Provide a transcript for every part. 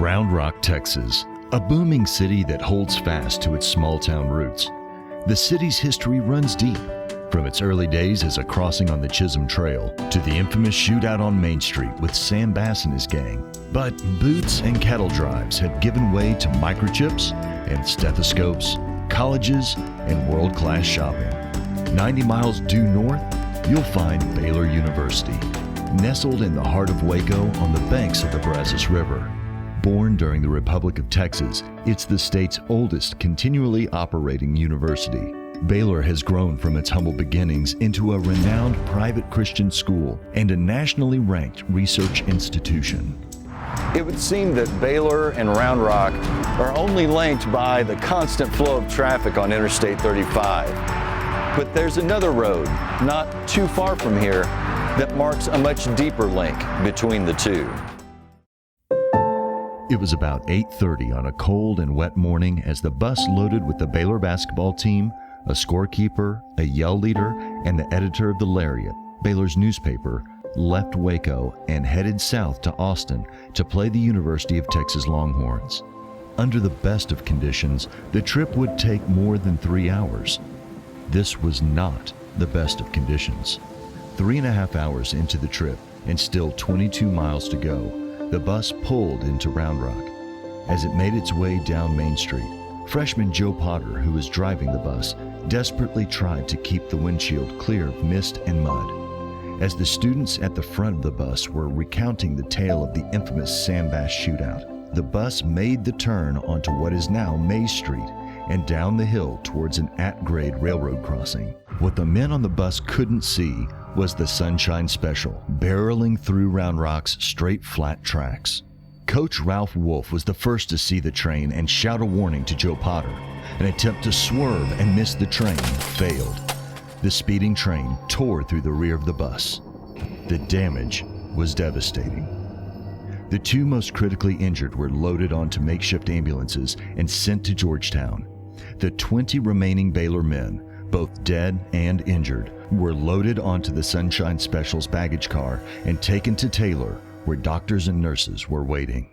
Round Rock, Texas, a booming city that holds fast to its small-town roots. The city's history runs deep, from its early days as a crossing on the Chisholm Trail to the infamous shootout on Main Street with Sam Bass and his gang. But boots and cattle drives have given way to microchips and stethoscopes, colleges, and world-class shopping. 90 miles due north, you'll find Baylor University, nestled in the heart of Waco on the banks of the Brazos River. Born during the Republic of Texas, it's the state's oldest continually operating university. Baylor has grown from its humble beginnings into a renowned private Christian school and a nationally ranked research institution. It would seem that Baylor and Round Rock are only linked by the constant flow of traffic on Interstate 35. But there's another road, not too far from here, that marks a much deeper link between the two. It was about 8:30 on a cold and wet morning as the bus loaded with the Baylor basketball team, a scorekeeper, a yell leader, and the editor of the Lariat, Baylor's newspaper, left Waco and headed south to Austin to play the University of Texas Longhorns. Under the best of conditions, the trip would take more than 3 hours. This was not the best of conditions. 3.5 hours into the trip and still 22 miles to go, the bus pulled into Round Rock. As it made its way down Main Street, freshman Joe Potter, who was driving the bus, desperately tried to keep the windshield clear of mist and mud. As the students at the front of the bus were recounting the tale of the infamous Sam Bass shootout, the bus made the turn onto what is now Mays Street and down the hill towards an at-grade railroad crossing. What the men on the bus couldn't see was the Sunshine Special barreling through Round Rock's straight, flat tracks. Coach Ralph Wolf was the first to see the train and shout a warning to Joe Potter. An attempt to swerve and miss the train failed. The speeding train tore through the rear of the bus. The damage was devastating. The two most critically injured were loaded onto makeshift ambulances and sent to Georgetown. The 20 remaining Baylor men, both dead and injured, were loaded onto the Sunshine Special's baggage car and taken to Taylor, where doctors and nurses were waiting.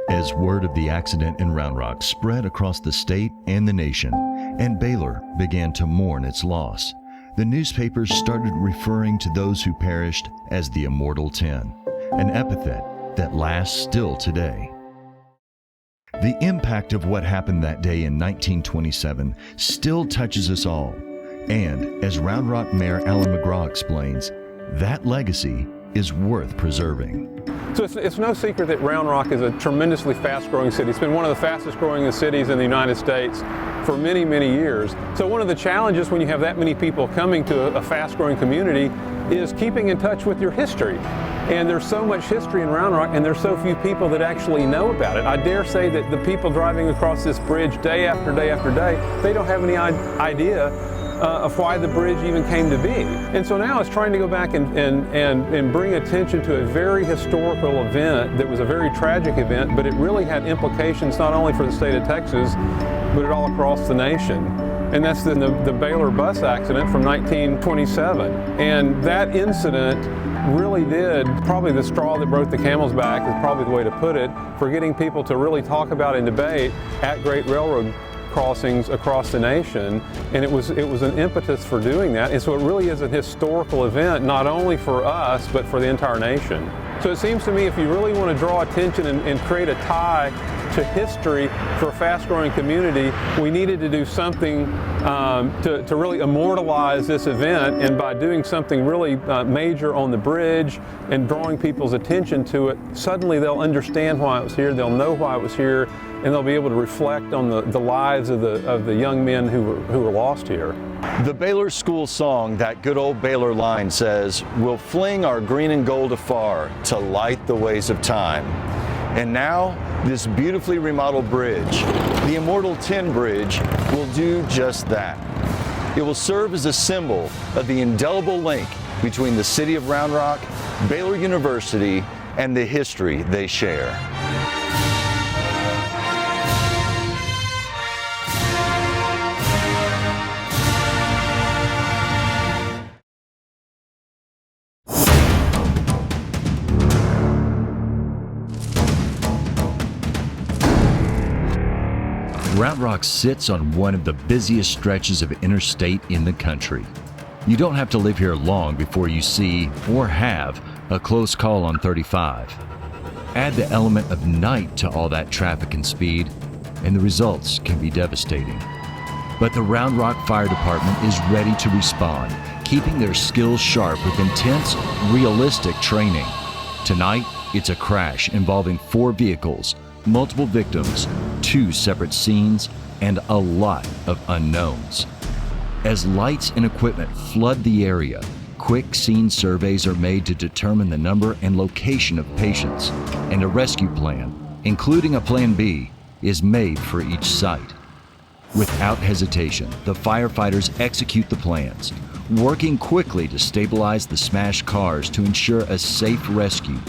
As word of the accident in Round Rock spread across the state and the nation, and Baylor began to mourn its loss, the newspapers started referring to those who perished as the Immortal 10, an epithet that lasts still today. The impact of what happened that day in 1927 still touches us all, and as Round Rock Mayor Alan McGraw explains, that legacy is worth preserving. So it's no secret that Round Rock is a tremendously fast-growing city. It's been one of the fastest-growing cities in the United States for many, many years. So one of the challenges when you have that many people coming to a fast-growing community is keeping in touch with your history. And there's so much history in Round Rock, and there's so few people that actually know about it. I dare say that the people driving across this bridge day after day after day, they don't have any idea of why the bridge even came to be. And so now it's trying to go back and bring attention to a very historical event that was a very tragic event, but it really had implications not only for the state of Texas, but it all across the nation. And that's the Baylor bus accident from 1927. And that incident really did, probably the straw that broke the camel's back is probably the way to put it, for getting people to really talk about and debate at-grade railroad crossings across the nation, and it was an impetus for doing that. And so it really is a historical event, not only for us, but for the entire nation. So it seems to me if you really want to draw attention and create a tie to history for a fast-growing community, we needed to do something to really immortalize this event, and by doing something really major on the bridge and drawing people's attention to it, suddenly they'll understand why it was here, they'll know why it was here, and they'll be able to reflect on the lives of the young men who were lost here. The Baylor School song, that good old Baylor line says, "We'll fling our green and gold afar to light the ways of time." And now, this beautifully remodeled bridge, the Immortal 10 Bridge, will do just that. It will serve as a symbol of the indelible link between the city of Round Rock, Baylor University, and the history they share. Round Rock sits on one of the busiest stretches of interstate in the country. You don't have to live here long before you see, or have, a close call on 35. Add the element of night to all that traffic and speed, and the results can be devastating. But the Round Rock Fire Department is ready to respond, keeping their skills sharp with intense, realistic training. Tonight, it's a crash involving 4 vehicles, multiple victims, 2 separate scenes, and a lot of unknowns. As lights and equipment flood the area, quick scene surveys are made to determine the number and location of patients, and a rescue plan, including a Plan B, is made for each site. Without hesitation, the firefighters execute the plans, working quickly to stabilize the smashed cars to ensure a safe rescue,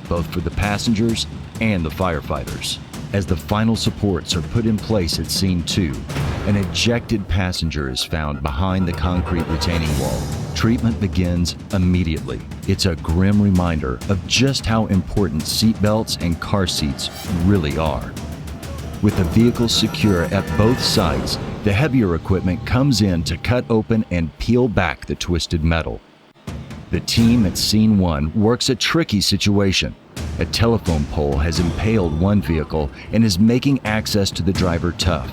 both for the passengers and the firefighters. As the final supports are put in place at Scene 2, an ejected passenger is found behind the concrete retaining wall. Treatment begins immediately. It's a grim reminder of just how important seatbelts and car seats really are. With the vehicles secure at both sites, the heavier equipment comes in to cut open and peel back the twisted metal. The team at Scene 1 works a tricky situation. A telephone pole has impaled one vehicle and is making access to the driver tough.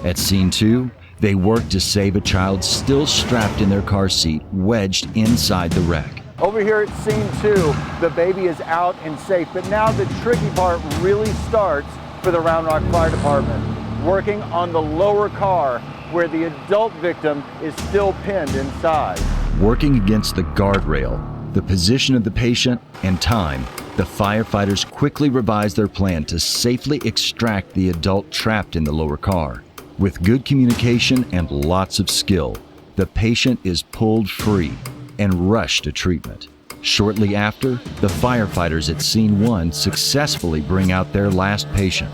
At Scene 2, they work to save a child still strapped in their car seat, wedged inside the wreck. Over here at Scene 2, the baby is out and safe, but now the tricky part really starts for the Round Rock Fire Department, working on the lower car where the adult victim is still pinned inside. Working against the guardrail, the position of the patient, and time, the firefighters quickly revise their plan to safely extract the adult trapped in the lower car. With good communication and lots of skill, the patient is pulled free and rushed to treatment. Shortly after, the firefighters at Scene 1 successfully bring out their last patient.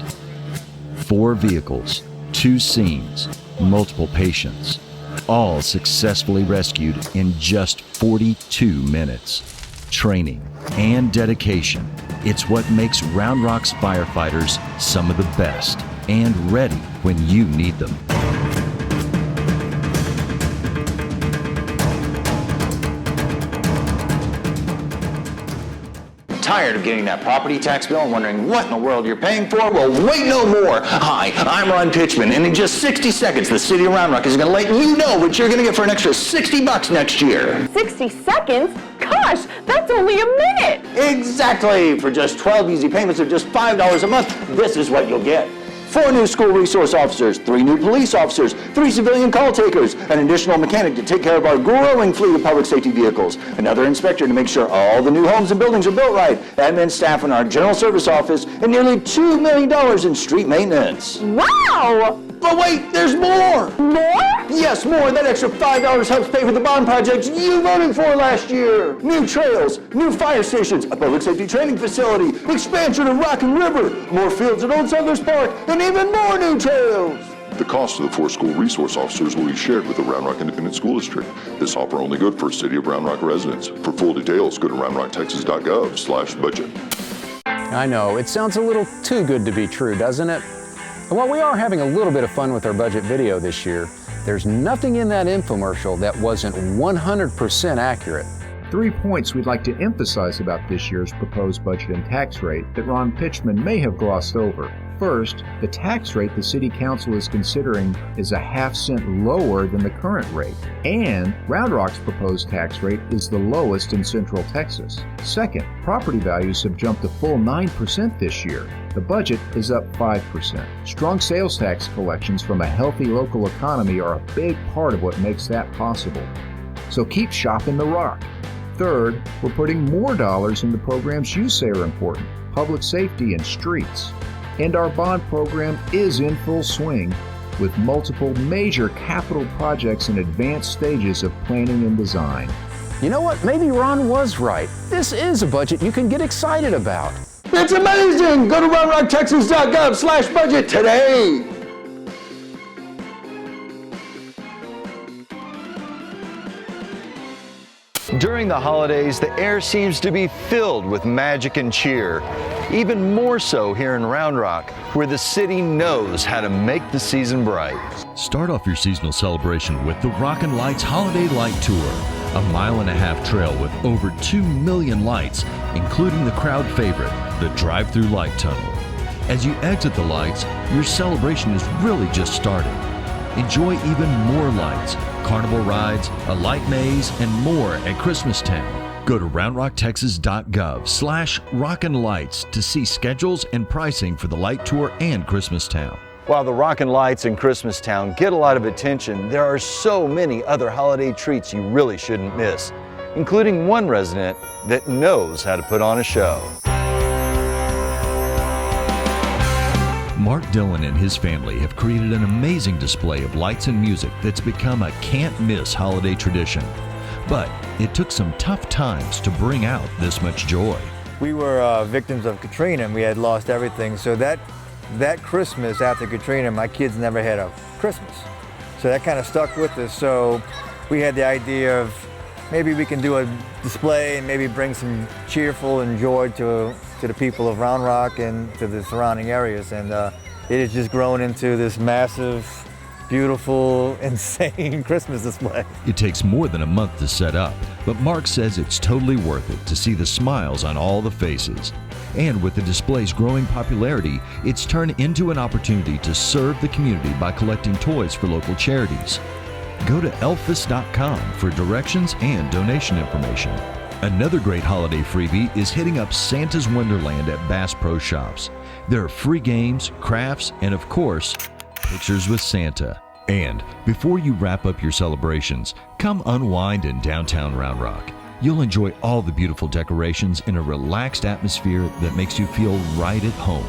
4 vehicles, 2 scenes, multiple patients, all successfully rescued in just 42 minutes. Training and dedication, it's what makes Round Rock's firefighters some of the best and ready when you need them. Tired of getting that property tax bill and wondering what in the world you're paying for? Well, wait no more. Hi, I'm Ron Pitchman, and in just 60 seconds, the city of Round Rock is going to let you know what you're going to get for an extra $60 next year. 60 seconds? Gosh, that's only a minute! Exactly. For just 12 easy payments of just $5 a month, this is what you'll get. 4 new school resource officers, 3 new police officers, 3 civilian call takers, an additional mechanic to take care of our growing fleet of public safety vehicles, another inspector to make sure all the new homes and buildings are built right, admin staff in our general service office, and nearly $2 million in street maintenance. Wow! But wait, there's more! More? Yes, more. That extra $5 helps pay for the bond projects you voted for last year. New trails, new fire stations, a public safety training facility, expansion of Rock and River, more fields at Old Settlers Park, and even more new trails. The cost of the 4 school resource officers will be shared with the Round Rock Independent School District. This offer only good for City of Round Rock residents. For full details, go to roundrocktexas.gov/budget. I know, it sounds a little too good to be true, doesn't it? And while we are having a little bit of fun with our budget video this year, there's nothing in that infomercial that wasn't 100% accurate. 3 points we'd like to emphasize about this year's proposed budget and tax rate that Ron Pitchman may have glossed over. First, the tax rate the City Council is considering is a half-cent lower than the current rate, and Round Rock's proposed tax rate is the lowest in Central Texas. Second, property values have jumped a full 9% this year. The budget is up 5%. Strong sales tax collections from a healthy local economy are a big part of what makes that possible. So keep shopping the Rock. Third, we're putting more dollars into programs you say are important, public safety and streets. And our bond program is in full swing with multiple major capital projects in advanced stages of planning and design. You know what? Maybe Ron was right. This is a budget you can get excited about. That's amazing! Go to roundrocktexas.gov/budget today. During the holidays, the air seems to be filled with magic and cheer. Even more so here in Round Rock, where the city knows how to make the season bright. Start off your seasonal celebration with the Rockin' Lights Holiday Light Tour, a 1.5-mile trail with over 2 million lights, including the crowd favorite, the drive-through light tunnel. As you exit the lights, your celebration is really just starting. Enjoy even more lights, carnival rides, a light maze, and more at Christmastown. Go to roundrocktexas.gov/rockinlights to see schedules and pricing for the light tour and Christmastown. While the Rockin' Lights in Christmastown get a lot of attention, there are so many other holiday treats you really shouldn't miss, including one resident that knows how to put on a show. Mark Dillon and his family have created an amazing display of lights and music that's become a can't-miss holiday tradition. But it took some tough times to bring out this much joy. We were victims of Katrina and we had lost everything. So that Christmas after Katrina, my kids never had a Christmas. So that kind of stuck with us. So we had the idea of maybe we can do a display and maybe bring some cheerful and joy to the people of Round Rock and to the surrounding areas. And it has just grown into this massive, beautiful, insane Christmas display. It takes more than a month to set up, but Mark says it's totally worth it to see the smiles on all the faces. And with the display's growing popularity, it's turned into an opportunity to serve the community by collecting toys for local charities. Go to elfus.com for directions and donation information. Another great holiday freebie is hitting up Santa's Wonderland at Bass Pro Shops. There are free games, crafts, and of course, pictures with Santa. And before you wrap up your celebrations, come unwind in downtown Round Rock. You'll enjoy all the beautiful decorations in a relaxed atmosphere that makes you feel right at home.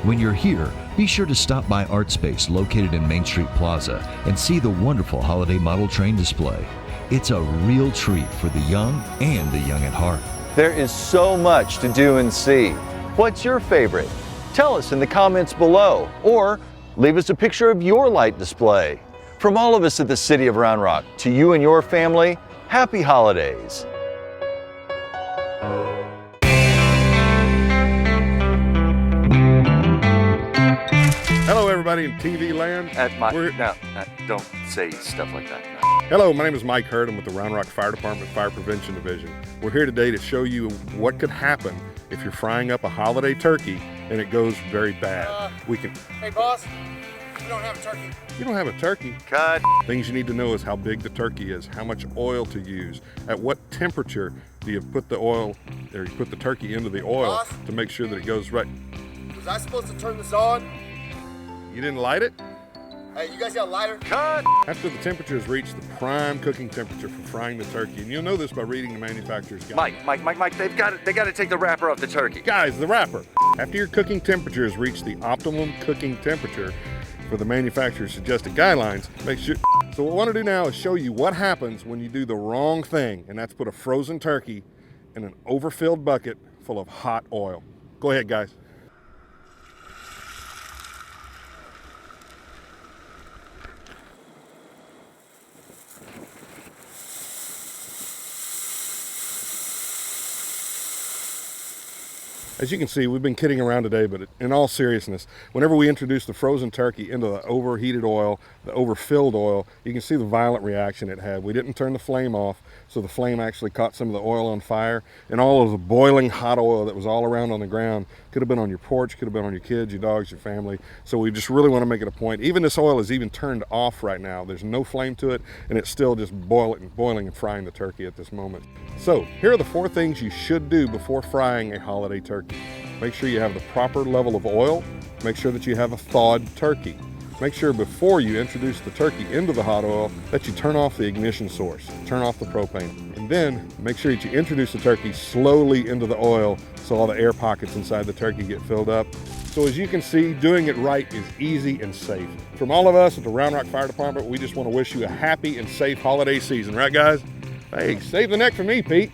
When you're here, be sure to stop by Art Space located in Main Street Plaza and see the wonderful holiday model train display. It's a real treat for the young and the young at heart. There is so much to do and see. What's your favorite? Tell us in the comments below, or leave us a picture of your light display. From all of us at the City of Round Rock, to you and your family, happy holidays. Hello, everybody in TV land. Don't say stuff like that. No. Hello, my name is Mike Hurd. I'm with the Round Rock Fire Department Fire Prevention Division. We're here today to show you what could happen if you're frying up a holiday turkey and it goes very bad. Hey, boss, you don't have a turkey. You don't have a turkey? Cut. Things you need to know is how big the turkey is, how much oil to use, at what temperature do you put the oil, or you put the turkey into the oil Boss? to make sure that it goes right. Was I supposed to turn this on? You didn't light it? Hey, you guys got a lighter? Cut. After the temperature has reached the prime cooking temperature for frying the turkey, and you'll know this by reading the manufacturer's guide. Mike, they got to take the wrapper off the turkey. Guys, the wrapper. After your cooking temperature has reached the optimum cooking temperature for the manufacturer's suggested guidelines, make sure. So what I want to do now is show you what happens when you do the wrong thing, and that's put a frozen turkey in an overfilled bucket full of hot oil. Go ahead, guys. As you can see, we've been kidding around today, but in all seriousness, whenever we introduce the frozen turkey into the overheated oil, the overfilled oil, you can see the violent reaction it had. We didn't turn the flame off, so the flame actually caught some of the oil on fire, and all of the boiling hot oil that was all around on the ground could have been on your porch, could have been on your kids, your dogs, your family. So we just really want to make it a point. Even this oil is even turned off right now. There's no flame to it, and it's still just boiling and frying the turkey at this moment. So here are the 4 things you should do before frying a holiday turkey. Make sure you have the proper level of oil. Make sure that you have a thawed turkey. Make sure before you introduce the turkey into the hot oil that you turn off the ignition source, turn off the propane. And then make sure that you introduce the turkey slowly into the oil so all the air pockets inside the turkey get filled up. So as you can see, doing it right is easy and safe. From all of us at the Round Rock Fire Department, we just want to wish you a happy and safe holiday season. Right, guys? Hey, save the neck for me, Pete.